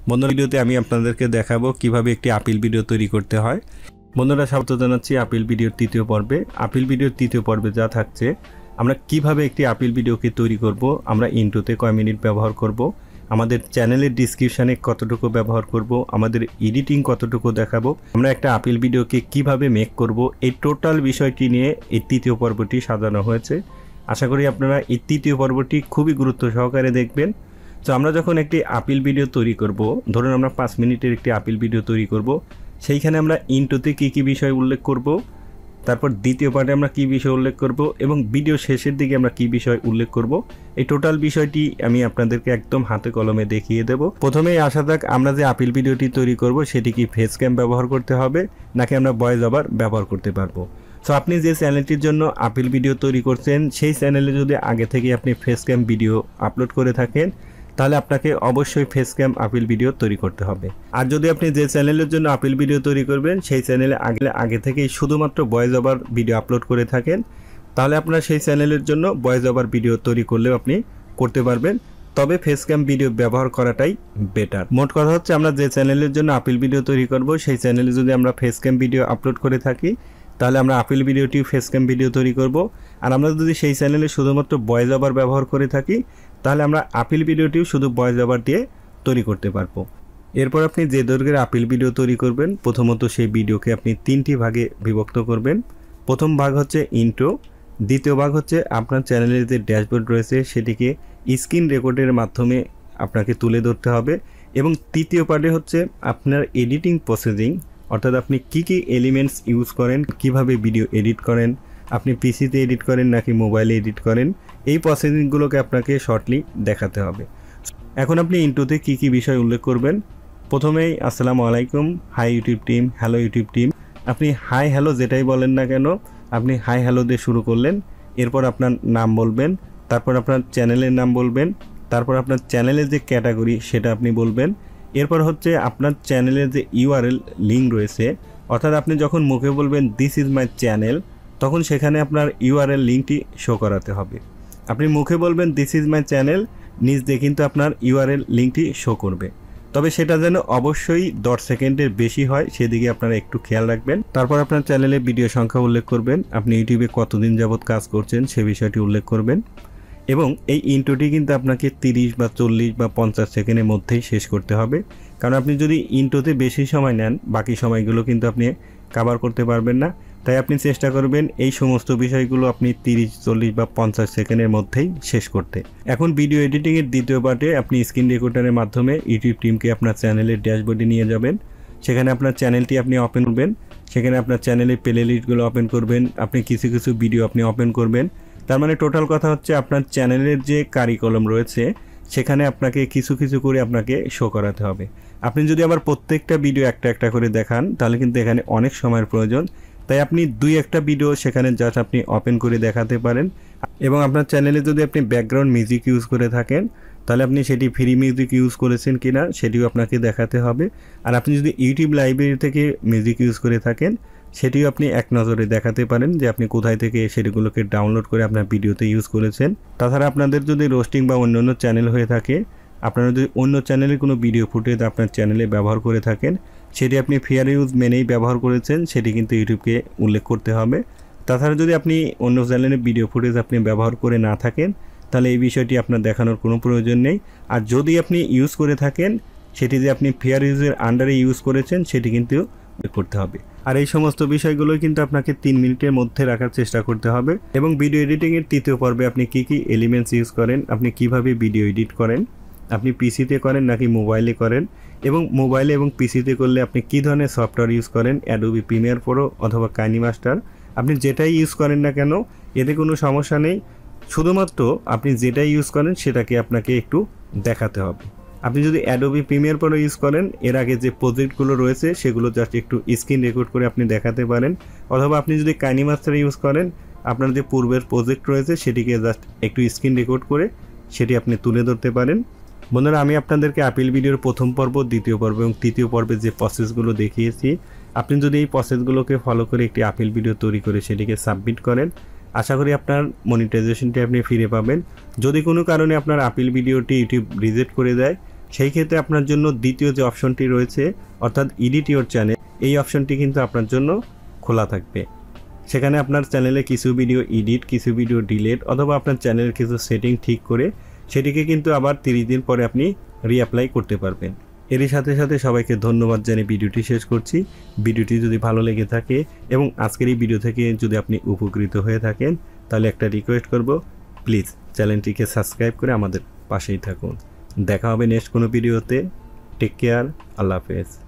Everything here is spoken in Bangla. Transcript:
বন্ধুরা ভিডিওতে আমি আপনাদেরকে দেখাবো কিভাবে একটি আপিল ভিডিও তৈরি করতে হয়। বন্ধুরা স্বাগত জানাচ্ছি আপিল ভিডিওর তৃতীয় পর্বে। আপিল ভিডিওর তৃতীয় পর্বে যা থাকছে, আমরা কিভাবে একটি আপিল ভিডিওকে তৈরি করব, আমরা ইন্ট্রোতে কয় মিনিট ব্যবহার করব, আমাদের চ্যানেলের ডিসক্রিপশানে কতটুকু ব্যবহার করব, আমাদের এডিটিং কতটুকু দেখাবো, আমরা একটা আপিল ভিডিওকে কিভাবে মেক করব, এই টোটাল বিষয়টি নিয়ে এই তৃতীয় পর্বটি সাজানো হয়েছে। আশা করি আপনারা এই তৃতীয় পর্বটি খুবই গুরুত্ব সহকারে দেখবেন। তো আমরা যখন একটি আপিল ভিডিও তৈরি করব, ধরুন আমরা 5 মিনিটের একটি আপিল ভিডিও তৈরি করব, সেইখানে আমরা ইন্ট্রোতে কী বিষয় উল্লেখ করব, তারপর দ্বিতীয় পার্টে আমরা কী বিষয় উল্লেখ করব এবং ভিডিও শেষের দিকে আমরা কী বিষয় উল্লেখ করব, এই টোটাল বিষয়টি আমি আপনাদেরকে একদম হাতে কলমে দেখিয়ে দেব। প্রথমেই আসা যাক, আমরা যে আপিল ভিডিওটি তৈরি করব সেটি কি ফেস ক্যাম ব্যবহার করতে হবে নাকি আমরা ভয়েস ওভার ব্যবহার করতে পারবো। সো আপনি যে চ্যানেলটির জন্য আপিল ভিডিও তৈরি করছেন সেই চ্যানেলে যদি আগে থেকে আপনি ফেস ক্যাম ভিডিও আপলোড করে থাকেন, তাহলে আপনাকে অবশ্যই ফেস ক্যাম আপিল ভিডিও তৈরি করতে হবে। আর যদি আপনি যে চ্যানেলের জন্য আপিল ভিডিও তৈরি করবেন সেই চ্যানেলে আগে থেকেই শুধুমাত্র ভয়েস ওভার ভিডিও আপলোড করে থাকেন, তাহলে আপনার সেই চ্যানেলের জন্য ভয়েস ওভার ভিডিও তৈরি করলেও আপনি করতে পারবেন, তবে ফেস ক্যাম ভিডিও ব্যবহার করাটাই বেটার। মোট কথা হচ্ছে, আমরা যে চ্যানেলের জন্য আপিল ভিডিও তৈরি করব সেই চ্যানেলে যদি আমরা ফেস ক্যাম ভিডিও আপলোড করে থাকি, তাহলে আমরা আপিল ভিডিওটি ফেস ক্যাম ভিডিও তৈরি করব। আর আমরা যদি সেই চ্যানেলে শুধুমাত্র ভয়েস ওভার ব্যবহার করে থাকি, তাহলে আমরা আপিল ভিডিওটিও শুধু ভয়েস ওভার দিয়ে তৈরি করতে পারবো। এরপর আপনি যে দৈর্ঘ্যের আপিল ভিডিও তৈরি করবেন, প্রথমত সেই ভিডিওকে আপনি 3টি ভাগে বিভক্ত করবেন। প্রথম ভাগ হচ্ছে ইন্ট্রো, দ্বিতীয় ভাগ হচ্ছে আপনার চ্যানেলের যে ড্যাশবোর্ড রয়েছে সেটিকে স্ক্রিন রেকর্ডের মাধ্যমে আপনাকে তুলে ধরতে হবে, এবং তৃতীয় পার্টে হচ্ছে আপনার এডিটিং প্রসেসিং, অর্থাৎ আপনি কি এলিমেন্টস ইউজ করেন, কিভাবে ভিডিও এডিট করেন, আপনি পিসিতে এডিট করেন নাকি মোবাইলে এডিট করেন, এই প্রসেসিংগুলোকে আপনাকে শর্টলি দেখাতে হবে। এখন আপনি ইন্ট্রোতে কি বিষয় উল্লেখ করবেন। প্রথমেই আসসালামু আলাইকুম, hi YouTube team, hello YouTube team. আপনি হাই হ্যালো যেটাই বলেন না কেন, আপনি হাই হ্যালো দিয়ে শুরু করলেন। এরপর আপনার নাম বলবেন, তারপর আপনার চ্যানেলের নাম বলবেন, তারপর আপনার চ্যানেলের যে ক্যাটাগরি সেটা আপনি বলবেন। এরপর হচ্ছে আপনার চ্যানেলের যে ইউআরএল লিঙ্ক রয়েছে, অর্থাৎ আপনি যখন মুখে বলবেন দিস ইজ মাই চ্যানেল, তখন সেখানে আপনার ইউআরএল লিঙ্কটি শো করাতে হবে। আপনি মুখে বলবেন দিস ইজ মাই চ্যানেল, নিচ দিয়ে কিন্তু আপনার ইউআরএল লিঙ্কটি শো করবে, তবে সেটা যেন অবশ্যই 10 সেকেন্ডের বেশি হয় সেদিকে আপনারা একটু খেয়াল রাখবেন। তারপর আপনার চ্যানেলে ভিডিও সংখ্যা উল্লেখ করবেন, আপনি ইউটিউবে কতদিন যাবৎ কাজ করছেন সে বিষয়টি উল্লেখ করবেন, এবং এই ইন্ট্রোটি কিন্তু আপনাকে 30 বা 40 বা 50 সেকেন্ডের মধ্যেই শেষ করতে হবে, কারণ আপনি যদি ইন্ট্রোতে বেশি সময় নেন বাকি সময়গুলো কিন্তু আপনি কভার করতে পারবেন না। তাই আপনি চেষ্টা করবেন এই সমস্ত বিষয়গুলো আপনি 30, 40 বা 50 সেকেন্ডের মধ্যেই শেষ করতে। এখন ভিডিও এডিটিংয়ের দ্বিতীয় পার্টে আপনি স্ক্রিন রেকর্ডারের মাধ্যমে ইউটিউব টিমকে আপনার চ্যানেলের ড্যাশবোর্ডে নিয়ে যাবেন। সেখানে আপনার চ্যানেলটি আপনি ওপেন করবেন, সেখানে আপনার চ্যানেলের প্লে লিস্টগুলো ওপেন করবেন, আপনি কিছু ভিডিও আপনি ওপেন করবেন। তার মানে টোটাল কথা হচ্ছে, আপনার চ্যানেলের যে কারিকুলাম রয়েছে সেখানে আপনাকে কিছু করে আপনাকে শো করাতে হবে। আপনি যদি আবার প্রত্যেকটা ভিডিও একটা করে দেখান, তাহলে কিন্তু এখানে অনেক সময়ের প্রয়োজন। তাই আপনি 2-1টা ভিডিও সেখানে জাস্ট আপনি ওপেন করে দেখাতে পারেন, এবং আপনার চ্যানেলে যদি আপনি ব্যাকগ্রাউন্ড মিউজিক ইউজ করে থাকেন, তাহলে আপনি সেটি ফ্রি মিউজিক ইউজ করেছেন কিনা সেটিও আপনাকে দেখাতে হবে। আর আপনি যদি ইউটিউব লাইব্রেরি থেকে মিউজিক ইউজ করে থাকেন, সেটিও আপনি এক নজরে দেখাতে পারেন যে আপনি কোথায় থেকে সেগুলোকে ডাউনলোড করে আপনার ভিডিওতে ইউজ করেছেন। তাছাড়া আপনাদের যদি রোস্টিং বা অন্যান্য চ্যানেল হয়ে থাকে, আপনারা যদি অন্য চ্যানেলে কোনো ভিডিও ফুটেজ আপনার চ্যানেলে ব্যবহার করে থাকেন, সেটি আপনি ফেয়ার ইউজ মেনেই ব্যবহার করেছেন, সেটি কিন্তু ইউটিউবকে উল্লেখ করতে হবে। তাছাড়া যদি আপনি অন্য চ্যানেলে ভিডিও ফুটেজ আপনি ব্যবহার করে না থাকেন, তাহলে এই বিষয়টি আপনার দেখানোর কোনো প্রয়োজন নেই। আর যদি আপনি ইউজ করে থাকেন, সেটি যে আপনি ফেয়ার ইউজের আন্ডারে ইউজ করেছেন সেটি কিন্তু করতে হবে। আর এই সমস্ত বিষয়গুলোই কিন্তু আপনাকে 3 মিনিটের মধ্যে রাখার চেষ্টা করতে হবে। এবং ভিডিও এডিটিংয়ের তৃতীয় পর্বে আপনি কি এলিমেন্টস ইউজ করেন, আপনি কিভাবে ভিডিও এডিট করেন, আপনি পিসিতে করেন নাকি মোবাইলে করেন, এবং মোবাইলে এবং পিসিতে করলে আপনি কী ধরনের সফটওয়্যার ইউজ করেন, অ্যাডোবি প্রিমিয়ার প্রো অথবা কাইনিমাস্টার, আপনি যেটাই ইউজ করেন না কেন এতে কোনো সমস্যা নেই, শুধুমাত্র আপনি যেটাই ইউজ করেন সেটাকে আপনাকে একটু দেখাতে হবে। আপনি যদি অ্যাডোবি প্রিমিয়ার প্রো ইউজ করেন, এর আগে যে প্রজেক্টগুলো রয়েছে সেগুলো জাস্ট একটু স্ক্রিন রেকর্ড করে আপনি দেখাতে পারেন, অথবা আপনি যদি কাইনিমাস্টার ইউজ করেন, আপনার যে পূর্বের প্রজেক্ট রয়েছে সেটিকে জাস্ট একটু স্ক্রিন রেকর্ড করে সেটি আপনি তুলে ধরতে পারেন। বন্ধুরা, আমি আপনাদেরকে আপিল ভিডিওর প্রথম পর্ব, দ্বিতীয় পর্ব এবং তৃতীয় পর্বে যে প্রসেসগুলো দেখিয়েছি, আপনি যদি এই প্রসেসগুলোকে ফলো করে একটি আপিল ভিডিও তৈরি করে সেটিকে সাবমিট করেন, আশা করি আপনার মনিটাইজেশনটি আপনি ফিরে পাবেন। যদি কোনো কারণে আপনার আপিল ভিডিওটি ইউটিউব রিজেক্ট করে দেয়, সেই ক্ষেত্রে আপনার জন্য দ্বিতীয় যে অপশনটি রয়েছে অর্থাৎ এডিট ইওর চ্যানেল, এই অপশনটি কিন্তু আপনার জন্য খোলা থাকবে। সেখানে আপনার চ্যানেলে কিছু ভিডিও এডিট, কিছু ভিডিও ডিলিট অথবা আপনার চ্যানেলের কিছু সেটিং ঠিক করে সেটিকে কিন্তু আবার 30 দিন পরে আপনি রিঅ্যাপ্লাই করতে পারবেন। এরই সাথে সাথে সবাইকে ধন্যবাদ জানিয়ে ভিডিওটি শেষ করছি। ভিডিওটি যদি ভালো লেগে থাকে এবং আজকের এই ভিডিও থেকে যদি আপনি উপকৃত হয়ে থাকেন তাহলে একটা রিকোয়েস্ট করব, প্লিজ চ্যানেলটিকে সাবস্ক্রাইব করে আমাদের পাশেই থাকুন। দেখা হবে নেক্সট কোনো ভিডিওতে। টেক কেয়ার, আল্লাহ হাফেজ।